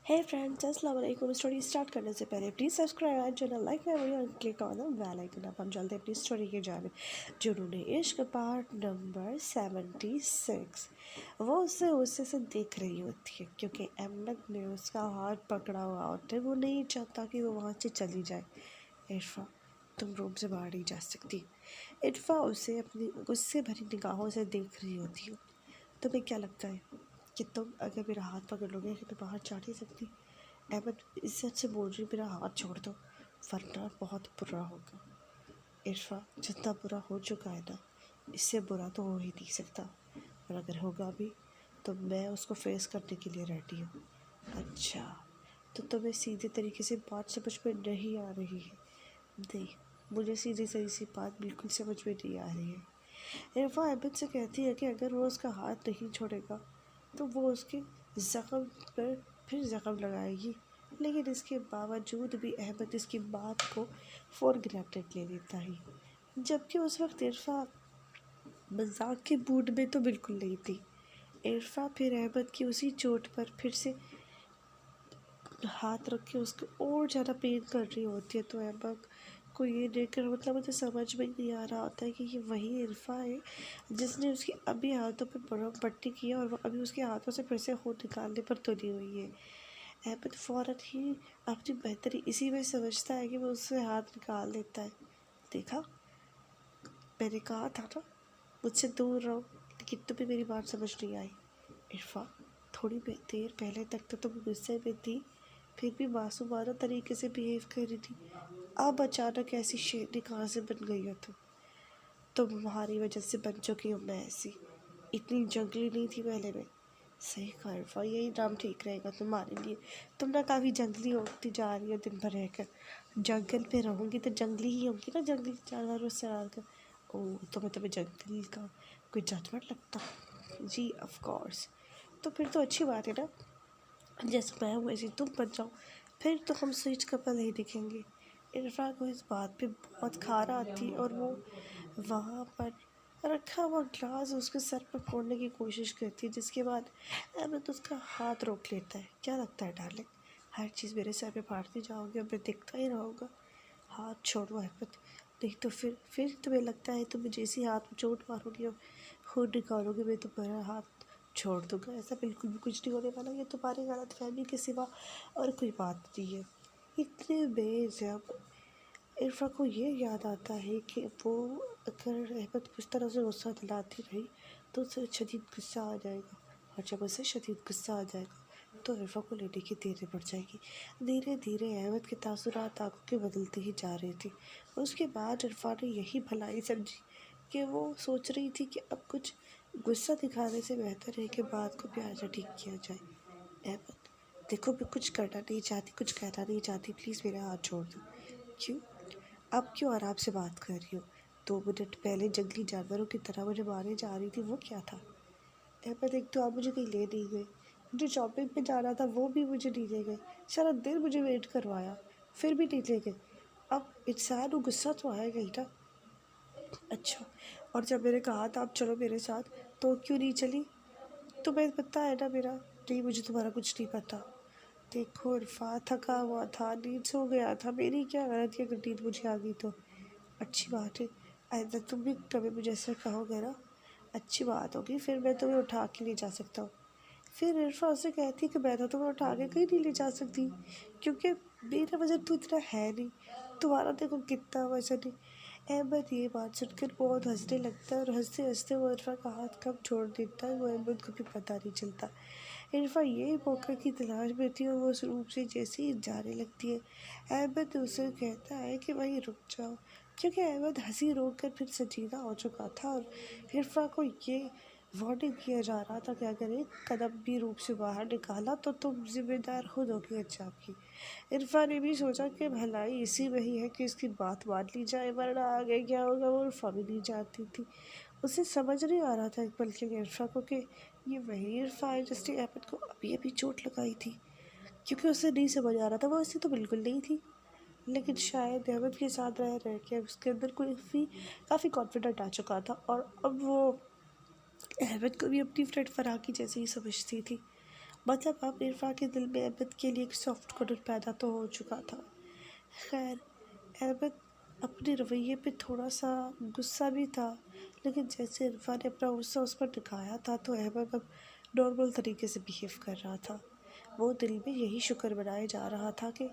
हे friends, अस्सलाम वालेकुम। Story start करने से पहले please subscribe our channel, like my video and click on the bell icon. अब हम चलते हैं अपनी स्टोरी की जानिब। जुनून इश्क पार्ट नंबर 76। वो उससे से देख रही होती है क्योंकि अहमद ने उसका हाथ पकड़ा हुआ होता है। वो नहीं चाहता कि वो वहाँ से चली जाए। इरफा, तुम रूम से बाहर नहीं जा सकती। इरफा उसे अपनी गुस्से भरी निगाहों से देख रही होती है। तुम्हें क्या लगता है कि तुम अगर मेरा हाथ पकड़ लोगे कि तो बाहर जा नहीं सकती? अहमद इज्जत से बोल रही, मेरा हाथ छोड़ दो वरना बहुत बुरा होगा। इरफा, जितना बुरा हो चुका है ना, इससे बुरा तो हो ही नहीं सकता, और अगर होगा भी तो मैं उसको फेस करने के लिए रेडी हूँ। अच्छा, तो तुम्हें सीधे तरीके से बात समझ में नहीं आ रही है? नहीं, मुझे सीधी सही सी बात बिल्कुल समझ में नहीं आ रही है। इरफा अहमद से कहती है कि अगर वो उसका हाथ नहीं छोड़ेगा तो वो उसके ज़ख़म पर फिर ज़ख़म लगाएगी, लेकिन इसके बावजूद भी अहमद इसकी बात को फॉर ग्रांटेड ले लेता है, जबकि उस वक्त इरफा मजाक के मूड में तो बिल्कुल नहीं थी। इरफा फिर अहमद की उसी चोट पर फिर से हाथ रख के उसको और ज़्यादा पेन कर रही होती है, तो अहमद को ये देखकर मतलब मुझे समझ में नहीं आ रहा होता है कि ये वही इरफा है जिसने उसकी अभी हाथों पे बर्फ़ पट्टी की है और वो अभी उसके हाथों से फिर से खून निकालने पर तुली हुई है। अहमद फ़ौरन ही अपनी बेहतरी इसी में समझता है कि वो उससे हाथ निकाल लेता है। देखा, मैंने कहा था ना, मुझसे दूर रहो, लेकिन तुम्हें मेरी बात समझ नहीं आई। इरफा, थोड़ी देर पहले तक तो तुम गुस्से में थी, फिर भी मासूमाना तरीके से बिहेव कर रही थी। अब अचानक ऐसी शेरनी कहाँ से बन गई हो तुम? तुम्हारी वजह से बन चुकी हूँ मैं ऐसी। इतनी जंगली नहीं थी पहले मैं। सही कहा इरफा, यही नाम ठीक रहेगा तुम्हारे लिए। तुम ना काफ़ी जंगली होती जा रही हो दिन भर रहकर। जंगल पे रहूँगी तो जंगली ही होंगी ना, जंगली जानवरों से आकर। ओह, तुम्हें जंगल का कोई जजमेंट लगता? जी ऑफ कोर्स। तो फिर तो अच्छी बात है ना, जैसे मैं हूँ वैसे तुम बन जाओ, फिर तो हम स्विच कपल ही दिखेंगे। इरफा को इस बात पे बहुत खार आती और वो वहाँ पर रखा हुआ ग्लास उसके सर पर फोड़ने की कोशिश करती है, जिसके बाद अहमद उसका हाथ रोक लेता है। क्या लगता है डार्लिंग, हर चीज़ मेरे सर पे फाड़ती जाओगे और मैं दिखता ही रहूँगा? हाथ छोड़ो अहमद, नहीं तो फिर तुम्हें लगता है तुम जैसी हाथ में चोट मारोगी और खून निकालोगे मैं तुम्हारा हाथ छोड़ दूँगा? ऐसा बिल्कुल भी कुछ नहीं होने वाला। ये तुम्हारी गलतफहमी के सिवा और कोई बात नहीं है। इतने में जब इरफा को ये याद आता है कि वो अगर अहमद को इस तरह से गुस्सा दिलाती रही तो उसे शदीद गुस्सा आ जाएगा, और जब उसे शदीद गुस्सा आ जाएगा तो इरफा को लेने की देरी पड़ जाएगी। धीरे धीरे अहमद के तासुरात आंखों के बदलते ही जा रहे थे। उसके बाद इरफा ने यही भलाई समझी कि वो सोच रही थी कि अब कुछ गुस्सा दिखाने से बेहतर है कि बात को प्यार से ठीक किया जाए। अहमद, देखो, मैं कुछ करना नहीं चाहती, कुछ कहना नहीं चाहती, प्लीज़ मेरा हाथ छोड़ दो। क्यों? अब क्यों आराम से बात कर रही हो? 2 मिनट पहले जंगली जानवरों की तरह मुझे मारने जा रही थी, वो क्या था? अहमद, एक तो आप मुझे कहीं ले नहीं गए, मुझे शॉपिंग पे जाना था वो भी मुझे नहीं ले गए, सारा दिन मुझे वेट करवाया फिर भी नहीं ले गए। अब इंसान को गुस्सा तो आएगा ही ना। अच्छा, और जब मैंने कहा था आप चलो मेरे साथ, तो क्यों नहीं चली? तुम्हें पता है ना मेरा, नहीं मुझे तुम्हारा कुछ नहीं पता। देखो इरफा, थका हुआ था, नींद सो गया था, मेरी क्या गलती अगर नींद मुझे आ गई तो? अच्छी बात है, आइंदा तुम भी कभी मुझे ऐसा कहोगे ना, अच्छी बात होगी, फिर मैं तुम्हें उठा के ले जा सकता हूँ। फिर इरफा उससे कहती कि मैं तो तुम्हें उठा के कहीं नहीं ले जा सकती, क्योंकि मेरा वजन तो इतना है नहीं, तुम्हारा देखो कितना वजन है। अहमद ये बात सुनकर बहुत हंसने लगता है और हंसते हंसते वो इरफा का हाथ कब छोड़ देता है वो अहमद को भी पता नहीं चलता। इरफा ये मौका की तलाश में थी और वो उस रूप से जैसे ही जाने लगती है, अहमद उसे कहता है कि वहीं रुक जाओ, क्योंकि अहमद हंसी रोक कर फिर संजीदा हो चुका था और इरफा को ये वार्निंग किया जा रहा था कि अगर एक कदम भी रूप से बाहर निकाला तो तुम जिम्मेदार खुद होगी अंजाम की। इरफा ने भी सोचा कि भलाई इसी में ही है कि इसकी बात मान ली जाए, वरना आगे क्या होगा वो इरफा भी नहीं जानती थी। उसे समझ नहीं आ रहा था एक पल के लिए इरफा को कि ये वही इरफा है जिसने अहमद को अभी अभी चोट लगाई थी, क्योंकि उसे नहीं समझ आ रहा था वो ऐसी तो बिल्कुल नहीं थी। लेकिन शायद अहमद के साथ रह के उसके अंदर काफ़ी कॉन्फिडेंट आ चुका था और अब वो अहमद को भी अपनी फ्रेंड फराह की जैसे ही समझती थी। मतलब अब इरफा के दिल में अहमद के लिए एक सॉफ्ट कॉर्नर पैदा तो हो चुका था। खैर, अहमद अपने रवैये पे थोड़ा सा गुस्सा भी था, लेकिन जैसे इरफा ने अपना गुस्सा उस पर दिखाया था तो अहमद अब नॉर्मल तरीके से बिहेव कर रहा था। वो दिल में यही शुक्र मनाए जा रहा था कि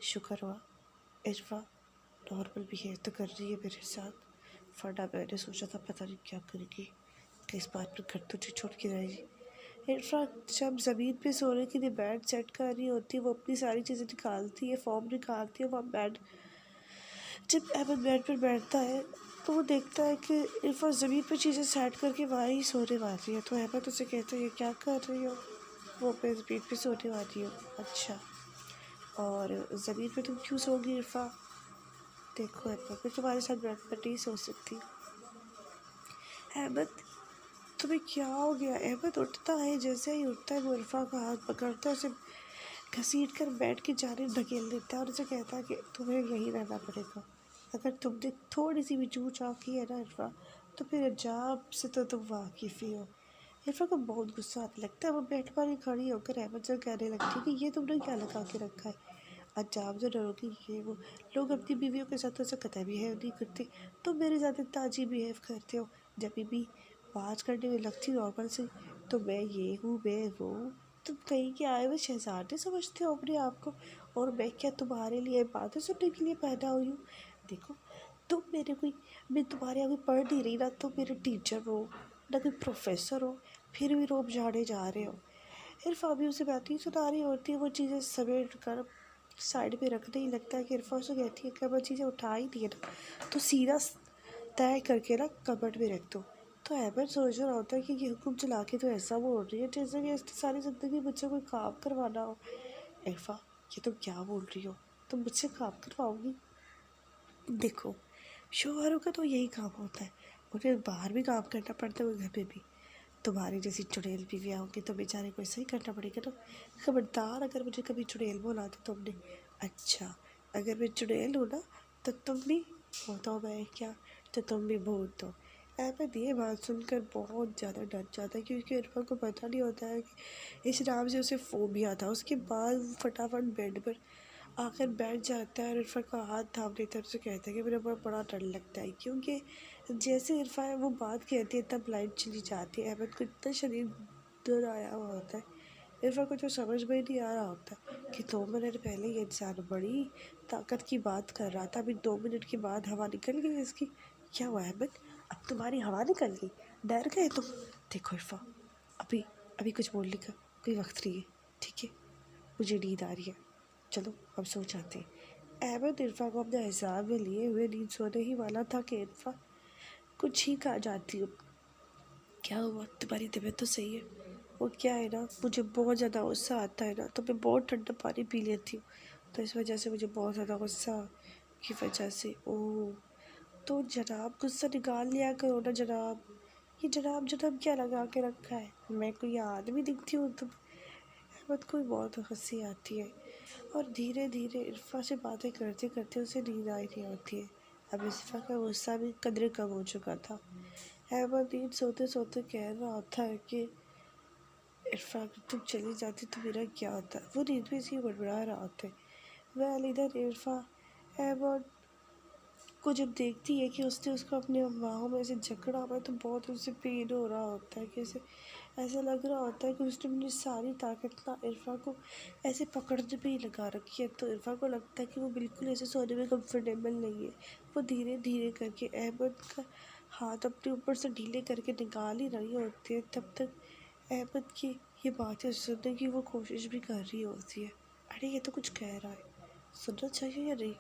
शुक्र हुआ इरफा नॉर्मल बिहेव तो कर रही है मेरे साथ, वरना मैंने सोचा था पता नहीं क्या करेगी, किस बात पर घर तो नहीं छोड़ के रहेगी। इरफा जब ज़मीन पे सोने के लिए बेड सेट कर रही होती है, वो अपनी सारी चीज़ें निकालती है, फॉर्म निकालती है, वहाँ बेड जब अहमद बेड पर बैठता है तो वो देखता है कि इरफा ज़मीन पर चीज़ें सेट करके वहाँ ही सोने वाली है। तो अहमद उसे कहता है ये क्या कर रही हो? वो अपने ज़मीन पे सोने वाली हो। अच्छा, और ज़मीन पे तुम क्यों सोगी इरफा? देखो अहमद, मैं तुम्हारे साथ बेड पर नहीं सो सकती। अहमद, तुम्हें क्या हो गया? अहमद उठता है, जैसे ही उठता है वो इरफा का हाथ पकड़ता है, उसे घसीट कर बेड की जानिब धकेल देता है और उसे कहता है कि तुम्हें यहीं रहना पड़ेगा। अगर तुमने थोड़ी सी भी चूँ चाँ की है ना इरफा, तो फिर अजाब से तो तुम वाकिफ़ ही हो। इरफा को बहुत गुस्सा आने लगता है। वो बेड पर ही खड़ी होकर अहमद से कहने लगती है कि ये तुमने क्या लगा के रखा है, अजाब से डरोगी, ये वो लोग अपनी बीवियों के साथ ऐसा कतई बिहेव नहीं करते, तुम मेरे साथ इतना अजीब बिहेव करते हो। जब भी बात करने में लगती नॉर्मल से तो मैं ये हूँ, मैं वो हूँ। तुम कहीं के आए हुए शहजादे समझते हो अपने आप को, और मैं क्या तुम्हारे लिए बातें सुनने के लिए पैदा हुई हूँ? देखो, तुम मेरे कोई मैं तुम्हारे आगे पढ़ नहीं रही ना, तुम मेरे टीचर हो ना कोई प्रोफेसर हो, फिर भी रोब झाड़े जा रहे हो। इरफा भी उसे बात ही सुना रही होती है, वो चीज़ें समेट कर साइड पे रखने ही लगता है कि इरफा उसे कहती है कि अब चीज़ें उठा ही दी है ना, तो सीधा तय करके ना कबर्ड में रख दो। तो अहमद सोच रहा होता है कि ये हुक्म चला के तो ऐसा बोल रही है जैसे कि इसकी सारी ज़िंदगी मुझसे कोई काम करवाना हो। इरफा, ये तुम क्या बोल रही हो? तुम मुझसे काम करवाओगी? देखो, शौहरों का तो यही काम होता है, उन्हें बाहर भी काम करना पड़ता है और घर पे भी। तुम्हारी जैसी चुड़ैल बीवियाँ होंगी तो बेचारे को ऐसा ही करना पड़ेगा ना। खबरदार अगर मुझे कभी चुड़ैल बोला तो तुमने। अच्छा, अगर मैं चुड़ैल हूँ ना तो तुम भी हो, तो मैं क्या, तो तुम भी भूत हो। अहमद ये बात सुनकर बहुत ज़्यादा डर जाता है, क्योंकि इरफा को पता नहीं होता है कि इस नाम से उसे फोबिया था। उसके बाद वो फटाफट बेड पर आकर बैठ जाता है और इरफा का हाथ थाम लेता है, उसे कहता है कि मेरे ऊपर बड़ा डर लगता है, क्योंकि जैसे इरफा वो बात कहती है तब लाइट चली जाती है। अहमद को इतना शदीद डर आया हुआ होता है, इरफा को जो समझ में नहीं आ रहा होता कि 2 मिनट पहले ये इंसान बड़ी ताकत की बात कर रहा था, अभी 2 मिनट के बाद हवा निकल गई इसकी। क्या हुआ अहमद, अब तुम्हारी हवा निकल गई? डर गए तुम? देखो इरफा, अभी अभी कुछ बोलने का कोई वक्त नहीं है, ठीक है? मुझे नींद आ रही है, चलो हम सो जाते हैं। अहमद इरफा को अपने हिसाब में लिए हुए नींद सोने ही वाला था कि इरफा कुछ ही कहा जाती हो। क्या हुआ, तुम्हारी तबीयत तो सही है? वो क्या है ना, मुझे बहुत ज़्यादा गुस्सा आता है ना, तो मैं बहुत ठंडा पानी पी लेती हूँ, तो इस वजह से मुझे बहुत ज़्यादा गुस्सा की वजह से। ओह, तो जनाब गुस्सा निकाल लिया करो ना जनाब। ये जनाब जनाब क्या लगा के रखा है? मैं कोई आदमी दिखती हूँ तुम? अहमद को बहुत हंसी आती है और धीरे धीरे इरफा से बातें करते करते उसे नींद आ रही होती है। अब इरफा का गुस्सा भी कदरे कम हो चुका था। अहमद नींद सोते सोते कह रहा होता है कि इरफा अगर तुम चली जाती तो मेरा क्या होता। वो नींद में इसकी बड़बड़ा रहा होता है। वह इधर इरफा अहमद को जब देखती है कि उसने उसको अपने बाहों में ऐसे जकड़ा हुआ है तो बहुत उसे पेन हो रहा होता है, कि ऐसा लग रहा होता है कि उसने अपनी सारी ताकत ना इरफा को ऐसे पकड़ने पे ही लगा रखी है। तो इरफा को लगता है कि वो बिल्कुल ऐसे सोने में कंफर्टेबल नहीं है। वो धीरे धीरे करके अहमद का हाथ अपने ऊपर से ढीले करके निकाल ही रही होती है, तब तक अहमद की ये बातें सुनने की वो कोशिश भी कर रही होती है। अरे ये तो कुछ कह रहा है, सुनना चाहिए या नहीं?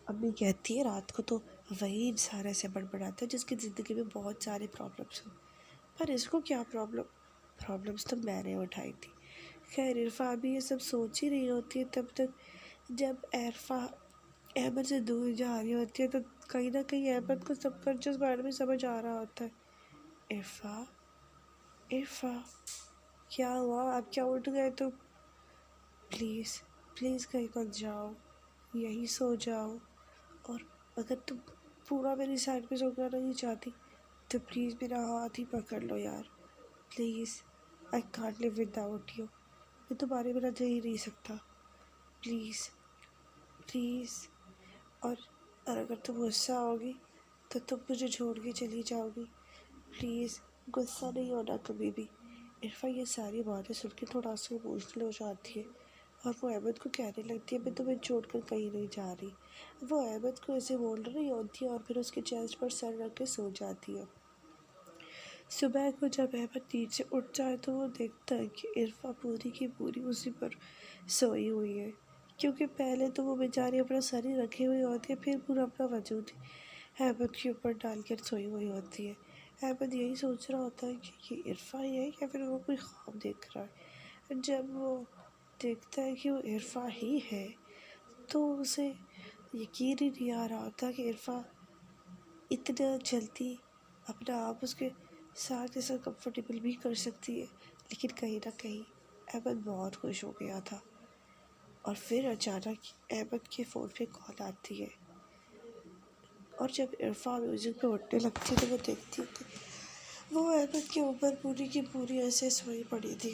अम्मी कहती है रात को तो वही इंसान ऐसे बड़बड़ाता है जिसकी ज़िंदगी में बहुत सारे प्रॉब्लम्स हो, पर इसको क्या प्रॉब्लम? प्रॉब्लम्स तो मैंने उठाई थी। खैर इरफा अभी ये सब सोच ही रही होती है, तब तक जब इरफा अहमद से दूर जा रही होती है तो कहीं ना कहीं अहमद को सबकॉन्शियस माइंड में समझ आ रहा होता है। इरफा, इरफा, क्या हुआ? आप क्या उठ गए? तो प्लीज़ प्लीज़ कहीं मत जाओ, यहीं सो जाओ। और अगर तुम पूरा मेरी साइड पे सोना नहीं चाहती तो प्लीज़ मेरा हाथ ही पकड़ लो यार, please. I can't live without you. मैं तुम्हारे बिना रह ही नहीं सकता, प्लीज़ प्लीज़। और अगर तुम गुस्सा होगी तो तुम मुझे छोड़ के चली जाओगी, प्लीज़ गुस्सा नहीं होना कभी भी। इरफा ये सारी बातें सुन के थोड़ा सा इमोशनल हो जाती है और वो अहमद को कहने लगती है मैं तुम्हें छोड़कर कहीं नहीं जा रही। वो अहमद को ऐसे बोल रही होती है और फिर उसके चेस्ट पर सर रख के सो जाती है। सुबह को जब अहमद नींद से उठ जाए तो वो देखता है कि इरफा पूरी की पूरी उसी पर सोई हुई है, क्योंकि पहले तो वो बेचारी अपना सर ही रखे हुए होती है, फिर पूरा अपना वजूद अहमद के ऊपर डाल कर सोई हुई होती है। अहमद यही सोच रहा होता है कि ये इरफा ही है या फिर वो कोई ख्वाब देख रहा है। जब वो देखता है कि वो इरफा ही है तो उसे यकीन ही नहीं आ रहा होता कि इरफा इतना जल्दी अपना आप उसके साथ ऐसा कंफर्टेबल भी कर सकती है। लेकिन कहीं ना कहीं अहमद बहुत खुश हो गया था। और फिर अचानक अहमद के फ़ोन पे कॉल आती है और जब इरफा म्यूज़िक पे उठने लगती है तो वो देखती है कि वो अहमद के ऊपर पूरी की पूरी ऐसे सोई पड़ी थी।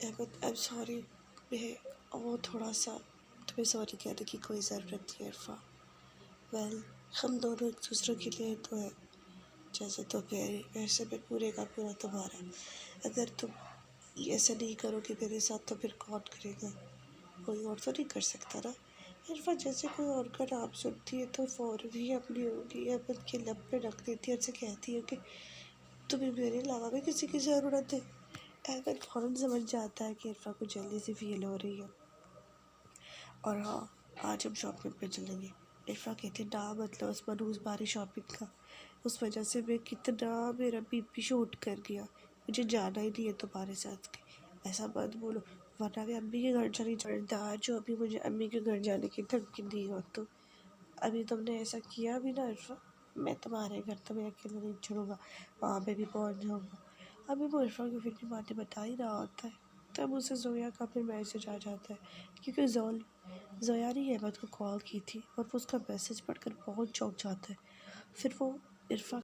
अहमद आई एम सॉरी, मैं वो थोड़ा सा तुम्हें सॉरी कहने की कोई ज़रूरत नहीं इरफा। वेल हम दोनों एक दूसरे के लिए तो है, जैसे तो मेरी वैसे मैं पूरे का पूरा तुम्हारा। अगर तुम ऐसा नहीं करोगे मेरे साथ तो फिर कौन करेगा, कोई और तो नहीं कर सकता ना। इरफा जैसे कोई और का नाम सुनती है तो फ़ौरन ही अपनी उंगली अहमद के लब पे रख देती है और से कहती है कि तुम्हें मेरे अलावा भी किसी की ज़रूरत है। अहमद फ़ौरन समझ जाता है कि इरफा को जल्दी से फील हो रही है। और हाँ, आज हम शॉपिंग पे चलेंगे। इरफा कहती है ना, मतलब उस मनहूस बारी शॉपिंग का, उस वजह से मैं कितना मेरा बीपी शूट कर गया, मुझे जाना ही नहीं है तुम्हारे साथ के। ऐसा मत बोलो वरना मैं अम्मी के घर चली जाऊँ। जो अभी मुझे अम्मी के घर जाने की धमकी दी हो तो अभी तुमने ऐसा किया भी ना इरफा, मैं तुम्हारे घर तो मैं अकेले नहीं छोड़ूंगा, वहाँ पे भी पहुँच जाऊँगा। अभी वो इरफा को फिर भी बातें बता ही रहा होता है तब उसे जोया का फिर मैसेज आ जाता है, क्योंकि जोया ने अहमद को कॉल की थी और वो उसका मैसेज पढ़कर बहुत चौंक जाता है। फिर वो इरफा